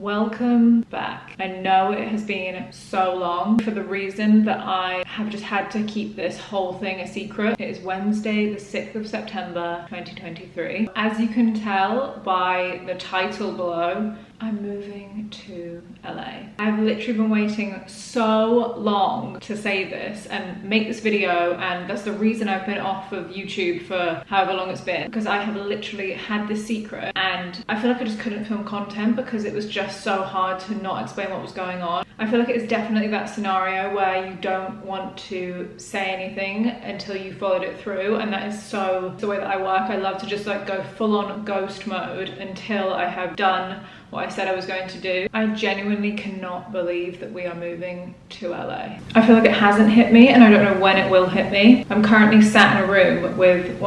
Welcome back. I know it has been so long for the reason that I have just had to keep this whole thing a secret. It is Wednesday, the 6th of September, 2023. As you can tell by the title below, I'm moving to LA. I've literally been waiting so long to say this and make this video, and that's the reason I've been off of YouTube for however long it's been, because I have literally had this secret and I feel like I just couldn't film content because it was just so hard to not explain what was going on. I feel like it's definitely that scenario where you don't want to say anything until you followed it through, and that is so the way that I work. I love to just like go full on ghost mode until I have done what I said I was going to do. I genuinely cannot believe that we are moving to LA. I feel like it hasn't hit me and I don't know when it will hit me. I'm currently sat in a room with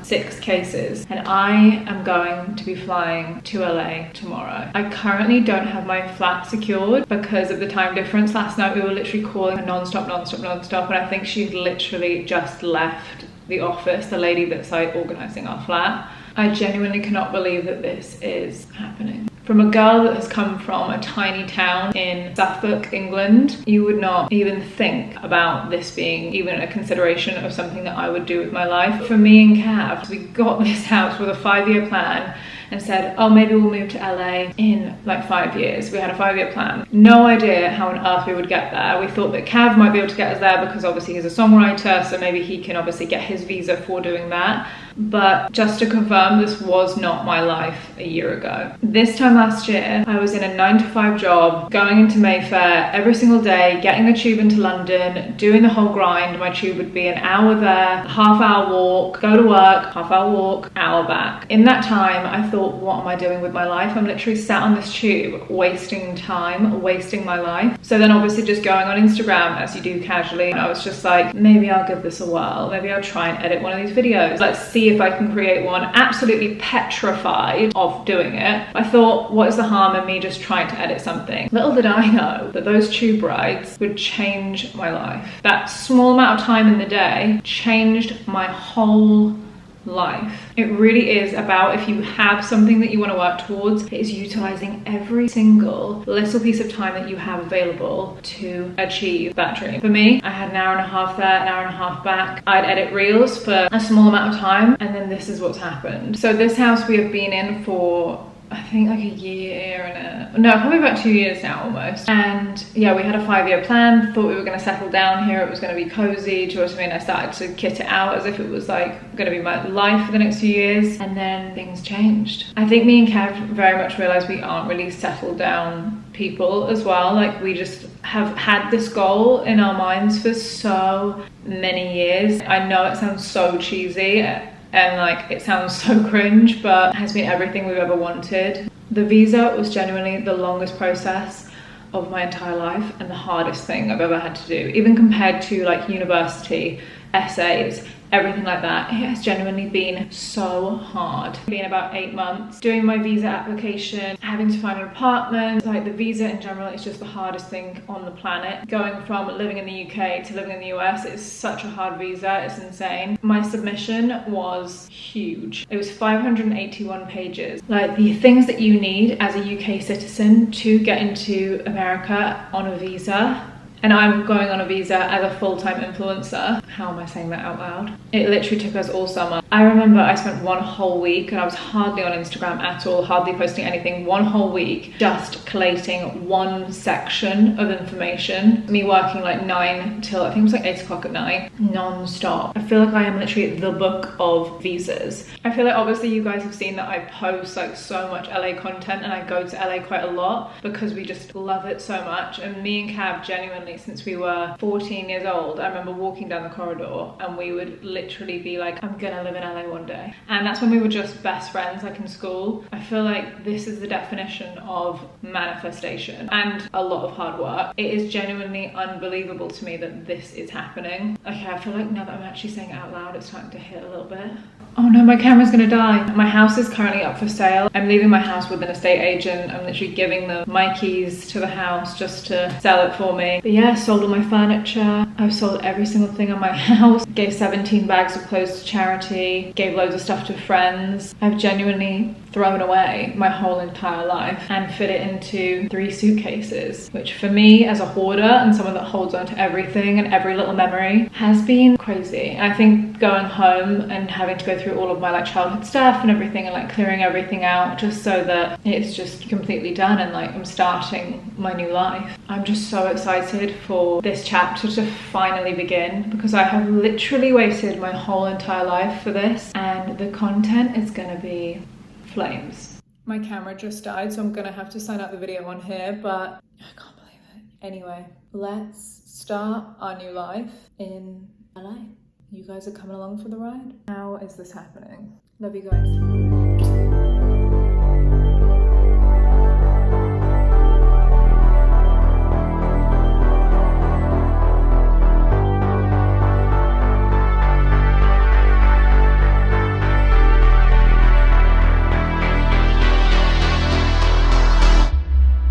6 cases, and I am going to be flying to LA tomorrow. I currently don't have my flat secured because of the time difference. Last night we were literally calling non-stop, and I think she's literally just left the office, the lady that's like organizing our flat. I genuinely cannot believe that this is happening. From a girl that has come from a tiny town in Suffolk, England, you would not even think about this being even a consideration of something that I would do with my life. For me and Cav, we got this house with a 5-year plan and said, oh, maybe we'll move to LA in like 5 years. We had a 5-year plan. No idea how on earth we would get there. We thought that Cav might be able to get us there because obviously he's a songwriter, so maybe he can obviously get his visa for doing that. But just to confirm, this was not my life a year ago. This time last year, I was in a 9-to-5 job, going into Mayfair every single day, getting the tube into London, doing the whole grind. My tube would be an hour there, half-hour walk, go to work, half-hour walk, hour back. In that time, I thought, what am I doing with my life? I'm literally sat on this tube, wasting time, wasting my life. So then obviously just going on Instagram, as you do casually, and I was just like, maybe I'll give this a whirl. Maybe I'll try and edit one of these videos. Let's see if I can create one. Absolutely petrified of doing it. I thought, what is the harm in me just trying to edit something? Little did I know that those tube rides would change my life. That small amount of time in the day changed my whole life. It really is about, if you have something that you want to work towards, it is utilizing every single little piece of time that you have available to achieve that dream. For me, I had an hour and a half there, an hour and a half back. I'd edit reels for a small amount of time, and then this is what's happened. So this house we have been in for, I think like a year and probably about 2 years now almost. And yeah, we had a 5-year plan, thought we were going to settle down here, it was going to be cozy, do you know what I mean? I started to kit it out as if it was like going to be my life for the next few years, and then things changed. I think me and Kev very much realized we aren't really settled down people as well. Like, we just have had this goal in our minds for so many years. I know it sounds so cheesy and like it sounds so cringe, but it has been everything we've ever wanted. The visa was genuinely the longest process of my entire life and the hardest thing I've ever had to do, even compared to like university, essays, everything like that. It has genuinely been so hard. It's been about 8 months doing my visa application, having to find an apartment. Like, the visa in general is just the hardest thing on the planet. Going from living in the UK to living in the US is such a hard visa, it's insane. My submission was huge. It was 581 pages. Like, the things that you need as a UK citizen to get into America on a visa. And I'm going on a visa as a full-time influencer. How am I saying that out loud? It literally took us all summer. I remember I spent one whole week, and I was hardly on Instagram at all, hardly posting anything, one whole week just collating one section of information. Me working like 9 till I think it was like 8 o'clock at night, non-stop. I feel like I am literally the book of visas. I feel like obviously you guys have seen that I post like so much LA content, and I go to LA quite a lot because we just love it so much. And me and Cav genuinely, since we were 14 years old, I remember walking down the corridor and we would literally be like, I'm gonna live in LA one day. And that's when we were just best friends, like in school. I feel like this is the definition of manifestation and a lot of hard work. It is genuinely unbelievable to me that this is happening. Okay, I feel like now that I'm actually saying it out loud, it's starting to hit a little bit. Oh no, my camera's gonna die. My house is currently up for sale. I'm leaving my house with an estate agent. I'm literally giving them my keys to the house just to sell it for me. But yeah, sold all my furniture. I've sold every single thing in my house. Gave 17 bags of clothes to charity. Gave loads of stuff to friends. I've genuinely thrown away my whole entire life and fit it into 3 suitcases, which for me as a hoarder and someone that holds on to everything and every little memory has been crazy. And I think going home and having to go through all of my like childhood stuff and everything and like clearing everything out just so that it's just completely done and like I'm starting my new life. I'm just so excited for this chapter to finally begin, because I have literally waited my whole entire life for this, and the content is gonna be flames. My camera just died, so I'm gonna have to sign out the video on here, but I can't believe it. Anyway, let's start our new life in LA. You guys are coming along for the ride? How is this happening? Love you guys.